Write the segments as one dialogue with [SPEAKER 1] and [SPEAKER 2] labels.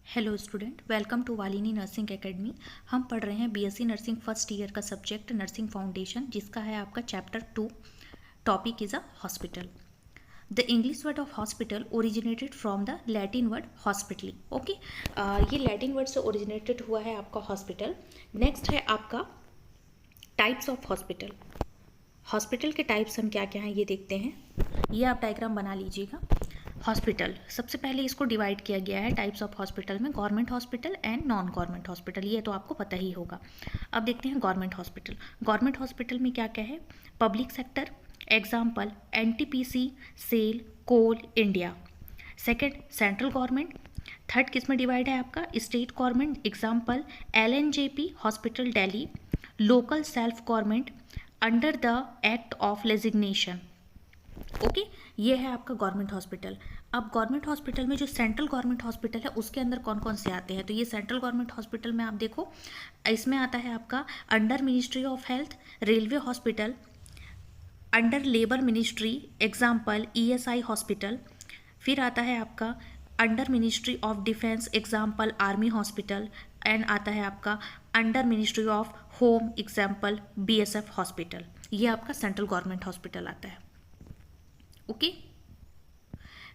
[SPEAKER 1] Hello student, welcome to Valini nursing academy. हम पढ़ रहे हैं बीएससी नर्सिंग फर्स्ट ईयर का सब्जेक्ट नर्सिंग फाउंडेशन, जिसका है आपका chapter 2। Topic is a hospital. The English word of hospital originated from the Latin word hospitali. Okay, ये Latin word से ओरिजिनेटेड हुआ है आपका हॉस्पिटल। नेक्स्ट है आपका टाइप्स ऑफ हॉस्पिटल। हॉस्पिटल के टाइप्स हम क्या क्या हैं ये देखते हैं। ये आप डायग्राम बना लीजिएगा। हॉस्पिटल, सबसे पहले इसको डिवाइड किया गया है टाइप्स ऑफ हॉस्पिटल में, government hospital and non government hospital. ये तो आपको पता ही होगा। अब देखते हैं गवर्नमेंट हॉस्पिटल। गवर्नमेंट हॉस्पिटल में क्या क्या है? Public sector, example NTPC, SAIL, Coal India. Second, central government. Third किस में डिवाइड है आपका? State government, example LNJP hospital Delhi. Local self government under the act of legislation. Okay, ये है आपका गवर्नमेंट हॉस्पिटल। अब गवर्नमेंट हॉस्पिटल में जो सेंट्रल गवर्नमेंट हॉस्पिटल है उसके अंदर कौन कौन से आते हैं? तो ये सेंट्रल गवर्नमेंट हॉस्पिटल में आप देखो, इसमें आता है आपका under ministry of health railway hospital, under labour ministry example ESI hospital. फिर आता है आपका under ministry of defence example army hospital. And आता है आपका under ministry of home example BSF hospital. ये आपका सेंट्रल गवर्नमेंट हॉस्पिटल आता है। ओके,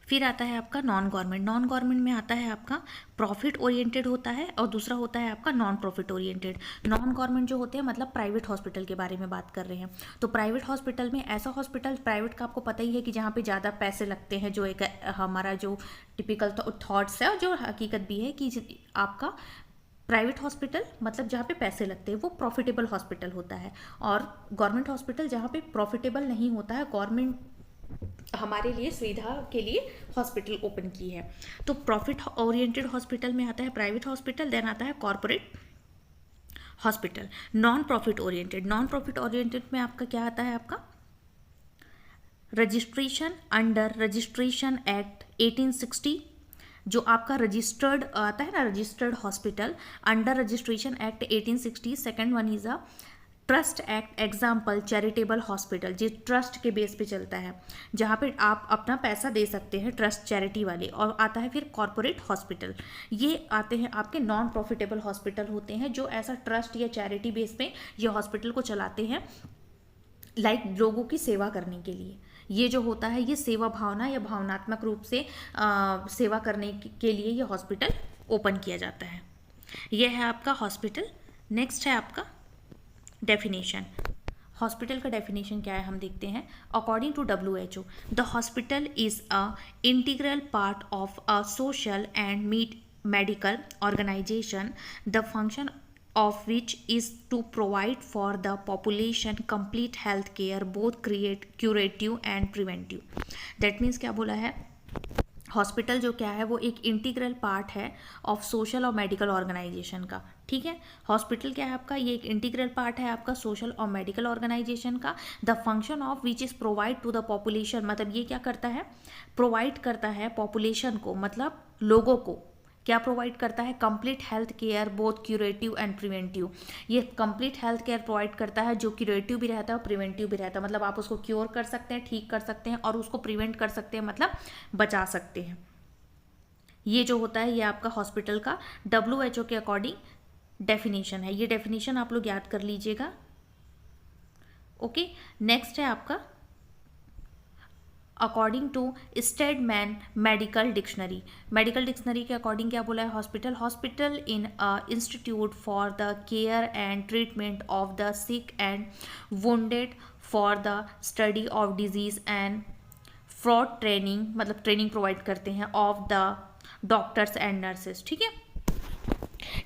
[SPEAKER 1] फिर आता है आपका नॉन गवर्नमेंट। नॉन गवर्नमेंट में आता है आपका प्रॉफिट ओरिएंटेड होता है और दूसरा होता है आपका non profit oriented. Non government जो होते हैं मतलब प्राइवेट हॉस्पिटल के बारे में बात कर रहे हैं। तो प्राइवेट हॉस्पिटल में ऐसा हॉस्पिटल, प्राइवेट का आपको पता ही है कि जहाँ पे ज़्यादा पैसे लगते हैं, जो एक हमारा जो टिपिकल थॉट्स है और जो हकीकत भी है कि आपका प्राइवेट हॉस्पिटल मतलब जहाँ पे पैसे लगते हैं वो प्रॉफिटेबल हॉस्पिटल होता है, और गवर्नमेंट हॉस्पिटल जहाँ पे प्रॉफिटेबल नहीं होता है, गवर्नमेंट हमारे लिए सुविधा के लिए हॉस्पिटल ओपन की है। तो प्रॉफिट ओरिएंटेड हॉस्पिटल में आता है प्राइवेट हॉस्पिटल, देन आता है corporate hospital. Non profit oriented, non profit oriented में आपका क्या आता है? आपका रजिस्ट्रेशन अंडर रजिस्ट्रेशन एक्ट 1860, जो आपका रजिस्टर्ड आता है ना, registered hospital under registration act 1860। Second one is a trust act example charitable hospital, जो ट्रस्ट के बेस पे चलता है, जहाँ पे आप अपना पैसा दे सकते हैं, ट्रस्ट चैरिटी वाले। और आता है फिर कॉर्पोरेट हॉस्पिटल। ये आते हैं आपके नॉन प्रॉफिटेबल हॉस्पिटल होते हैं, जो ऐसा ट्रस्ट या चैरिटी बेस पे ये हॉस्पिटल को चलाते हैं, लाइक लोगों की सेवा करने के लिए। ये जो होता है ये सेवा भावना या भावनात्मक रूप से सेवा करने के लिए ये हॉस्पिटल ओपन किया जाता है। यह है आपका हॉस्पिटल। नेक्स्ट है आपका डेफिनेशन। हॉस्पिटल का डेफिनेशन क्या है हम देखते हैं। According to WHO, the hospital is a integral part of a social and medical organisation, द फंक्शन of which is to provide for the population complete health care, both curative and preventive. That means क्या बोला है? Hospital जो क्या है वो एक इंटीग्रल पार्ट है ऑफ सोशल और मेडिकल ऑर्गेनाइजेशन का। ठीक है, हॉस्पिटल क्या है आपका? ये एक इंटीग्रल पार्ट है आपका सोशल और मेडिकल ऑर्गेनाइजेशन का। The function of which is provide to the population, मतलब ये क्या करता है? प्रोवाइड करता है पॉपुलेशन को, मतलब लोगों को क्या प्रोवाइड करता है? Complete health care, both curative and preventive. ये कंप्लीट हेल्थ केयर प्रोवाइड करता है जो क्यूरेटिव भी रहता है और प्रिवेंटिव भी रहता है, मतलब आप उसको क्योर कर सकते हैं, ठीक कर सकते हैं, और उसको प्रिवेंट कर सकते हैं, मतलब बचा सकते हैं। ये जो होता है ये आपका हॉस्पिटल का WHO के अकॉर्डिंग डेफिनेशन है। ये डेफिनेशन आप लोग याद कर लीजिएगा। ओके, नेक्स्ट है आपका according to Stedman medical dictionary. Medical dictionary के अकॉर्डिंग क्या बोला है? Hospital, hospital in a institute for the care and treatment of the sick and wounded, for the study of disease and fraud training, मतलब training provide करते हैं of the doctors and nurses. ठीक है,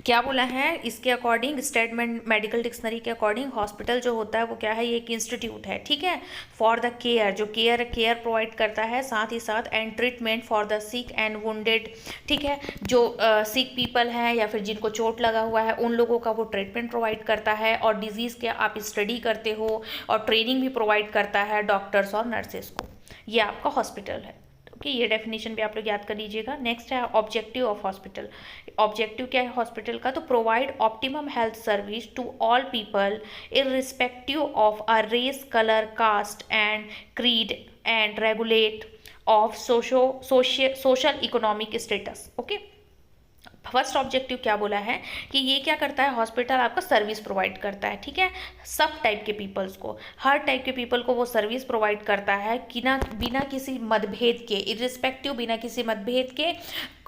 [SPEAKER 1] क्या बोला है इसके अकॉर्डिंग? स्टेटमेंट मेडिकल डिक्शनरी के अकॉर्डिंग हॉस्पिटल जो होता है वो क्या है? ये एक इंस्टीट्यूट है। ठीक है, फॉर द केयर, जो केयर प्रोवाइड करता है, साथ ही साथ and treatment for the sick and wounded. ठीक है, जो सिक पीपल हैं या फिर जिनको चोट लगा हुआ है उन लोगों का वो ट्रीटमेंट प्रोवाइड करता है, और डिजीज़ के आप स्टडी करते हो, और ट्रेनिंग भी प्रोवाइड करता है डॉक्टर्स और नर्सेस को। ये आपका हॉस्पिटल है। ओके, ये डेफिनेशन भी आप लोग याद कर लीजिएगा। नेक्स्ट है ऑब्जेक्टिव ऑफ हॉस्पिटल। ऑब्जेक्टिव क्या है हॉस्पिटल का? तो provide optimum health service to all people irrespective of a race, colour, caste and creed, and regulate of social economic status. Okay, first objective क्या बोला है कि ये क्या करता है, हॉस्पिटल आपका सर्विस प्रोवाइड करता है, ठीक है, सब टाइप के पीपल्स को, हर टाइप के पीपल को वो सर्विस प्रोवाइड करता है कि ना बिना किसी मतभेद के, इर्रिस्पेक्टिव, बिना किसी मतभेद के,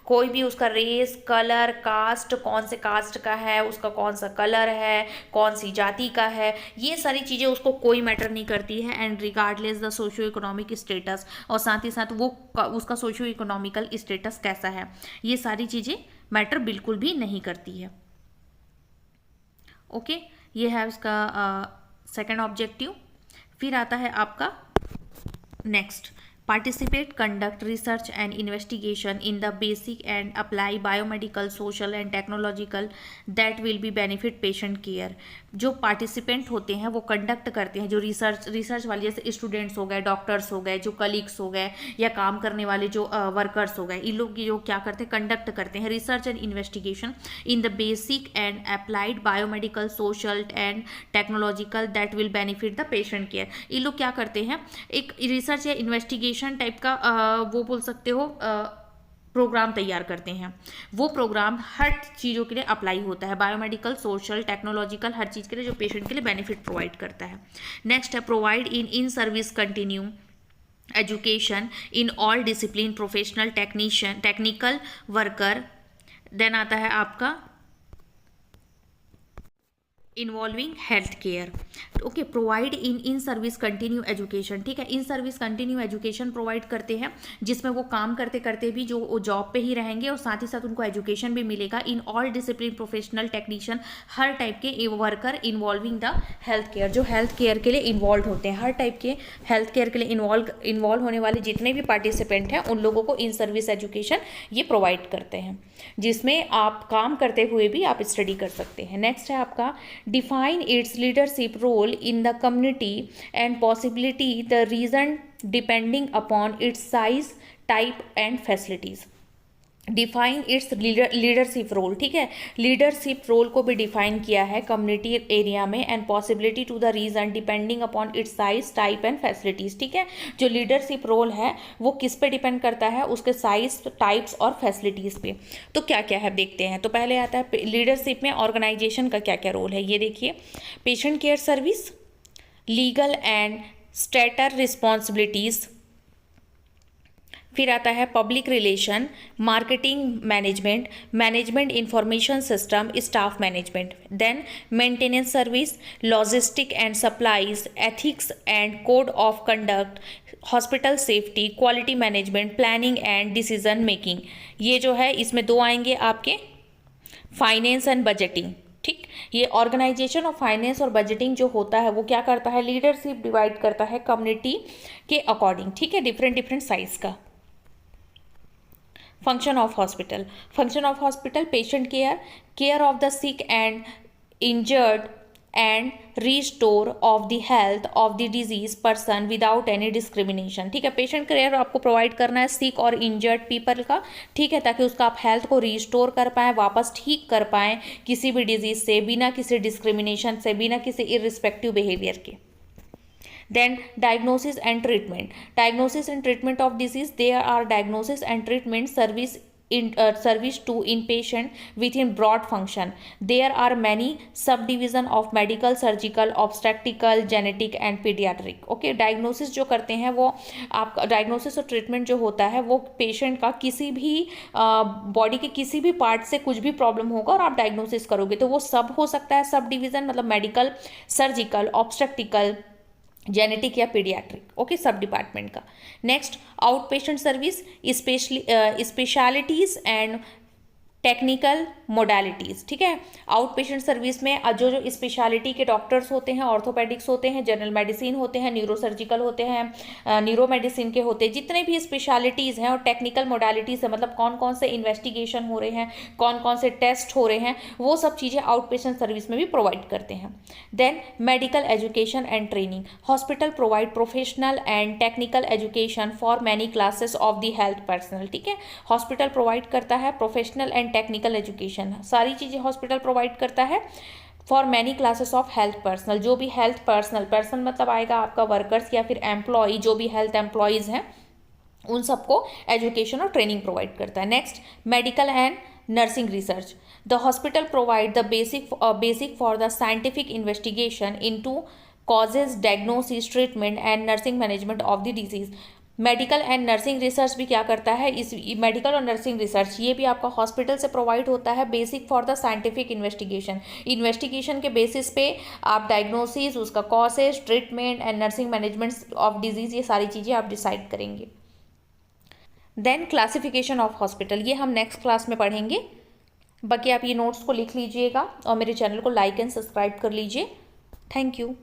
[SPEAKER 1] कोई भी उसका रेस, कलर, कास्ट, कौन से कास्ट का है, उसका कौन सा कलर है, कौन सी जाति का है, ये सारी चीज़ें उसको कोई मैटर नहीं करती है। And regardless the socio economic status, और साथ ही साथ वो उसका सोशियो इकोनॉमिकल स्टेटस कैसा है, ये सारी चीज़ें मैटर बिल्कुल भी नहीं करती है। ओके, ये है उसका सेकंड ऑब्जेक्टिव। फिर आता है आपका next, participate, conduct research and investigation in the basic and apply biomedical, social and technological that will be benefit patient care। जो पार्टिसिपेंट होते हैं वो कंडक्ट करते हैं, जो रिसर्च वाले जैसे स्टूडेंट्स हो गए, डॉक्टर्स हो गए, जो कलीग्स हो गए, या काम करने वाले जो वर्कर्स हो गए, इन लोग जो क्या करते हैं, कंडक्ट करते हैं research and investigation in the basic and applied biomedical, social and technological that will benefit the patient care. ये लोग क्या करते हैं, एक रिसर्च या इन्वेस्टिगेशन टाइप का वो बोल सकते हो प्रोग्राम तैयार करते हैं। वो प्रोग्राम हर चीज़ों के लिए अप्लाई होता है, बायोमेडिकल, सोशल, टेक्नोलॉजिकल, हर चीज़ के लिए जो पेशेंट के लिए बेनिफिट प्रोवाइड करता है। नेक्स्ट है provide in service continue education in all discipline, professional, technician, technical worker. Then आता है आपका involving health care. Okay, provide in service continue education, ठीक है, in service continue education provide करते हैं, जिसमें वो काम करते करते भी जो जॉब पे ही रहेंगे और साथ ही साथ उनको एजुकेशन भी मिलेगा। In all discipline, professional, technician, हर टाइप के worker involving the health care, जो हेल्थ केयर के लिए इन्वॉल्व होते हैं, हर टाइप के हेल्थ केयर के लिए इन्वॉल्व होने वाले जितने भी पार्टिसिपेंट हैं उन लोगों को इन सर्विस एजुकेशन ये प्रोवाइड करते हैं, जिसमें आप काम करते हुए भी आप स्टडी कर सकते हैं। नेक्स्ट है आपका define its leadership role in the community and possibility the reason depending upon its size, type and facilities। Define its leadership role, ठीक है, लीडरशिप रोल को भी डिफाइन किया है कम्युनिटी एरिया में, and possibility to the region depending upon its size, type and facilities, ठीक है। जो लीडरशिप रोल है वो किस पे डिपेंड करता है, उसके साइज, टाइप्स और फैसिलिटीज पे। तो क्या क्या है देखते हैं। तो पहले आता है लीडरशिप में ऑर्गेनाइजेशन का क्या क्या रोल है, ये देखिए, patient care service, legal and statutory responsibilities, फिर आता है public relation, marketing management, management information system, staff management, then maintenance service, logistic and supplies, ethics and code of conduct, hospital safety, quality management, planning and decision making. ये जो है इसमें दो आएंगे आपके फाइनेंस एंड बजटिंग, ठीक। ये organisation और फाइनेंस और बजटिंग जो होता है वो क्या करता है, लीडरशिप डिवाइड करता है कम्युनिटी के अकॉर्डिंग, ठीक है, डिफरेंट डिफरेंट साइज का। Function of hospital, function of hospital, patient care, care of the sick and injured and restore of the health of the disease person without any discrimination, ठीक है। Patient care आपको provide करना है सिक और injured people का, ठीक है, ताकि उसका आप हेल्थ को रीस्टोर कर पाएँ, वापस ठीक कर पाएँ किसी भी डिजीज से, बिना किसी डिस्क्रिमिनेशन से, बिना किसी इर्रिस्पेक्टिव बिहेवियर के। Then diagnosis and treatment, diagnosis and treatment of disease, there are diagnosis and treatment service to inpatient within broad function. There are many subdivision of medical, surgical, obstetrical, genetic and pediatric। okay, diagnosis जो करते हैं वो आपका diagnosis और treatment जो होता है वो patient का किसी भी बॉडी के किसी भी पार्ट से कुछ भी प्रॉब्लम होगा और आप डायग्नोसिस करोगे तो वो सब हो सकता है, सब डिवीजन मतलब मेडिकल, सर्जिकल, ऑब्स्टेट्रिकल, जेनेटिक या पीडियाट्रिक, ओके, सब डिपार्टमेंट का। Next out patient service, specialities and technical modalities, ठीक है। आउट पेशेंट सर्विस में जो जो स्पेशलिटी के डॉक्टर्स होते हैं, ऑर्थोपेडिक्स होते हैं, जनरल मेडिसिन होते हैं, न्यूरोसर्जिकल होते हैं, न्यूरो मेडिसिन के होते हैं, जितने भी स्पेशलिटीज़ हैं, और टेक्निकल मोडालिटीज़ है मतलब कौन कौन से इन्वेस्टिगेशन हो रहे हैं, कौन कौन से टेस्ट हो रहे हैं, वो सब चीज़ें आउट पेशेंट सर्विस में भी प्रोवाइड करते हैं। Then medical education and training, hospital provide professional and technical education for many classes of the health personnel, ठीक है। हॉस्पिटल प्रोवाइड करता है प्रोफेशनल एंड टेक्निकल एजुकेशन, सारी चीज़ें हॉस्पिटल प्रोवाइड करता है for many classes of health personnel, जो भी हेल्थ पर्सन मतलब आएगा आपका वर्कर्स या फिर एम्प्लॉय, जो भी हेल्थ एम्प्लॉयज़ हैं उन सबको एजुकेशन और ट्रेनिंग प्रोवाइड करता है। Next medical and nursing research. The hospital provide the basic for the scientific investigation into causes, diagnosis, treatment and nursing management of the disease. Medical and nursing research भी क्या करता है, इस medical और nursing research ये भी आपका hospital से प्रोवाइड होता है basic for the scientific investigation के बेसिस पे आप डायग्नोसिस, उसका causes, treatment and nursing management of disease, ये सारी चीज़ें आप डिसाइड करेंगे. देन क्लासिफिकेशन ऑफ हॉस्पिटल, ये हम नेक्स्ट क्लास में पढ़ेंगे. बाकी आप ये नोट्स को लिख लीजिएगा और मेरे चैनल को लाइक एंड सब्सक्राइब कर लीजिए. Thank you.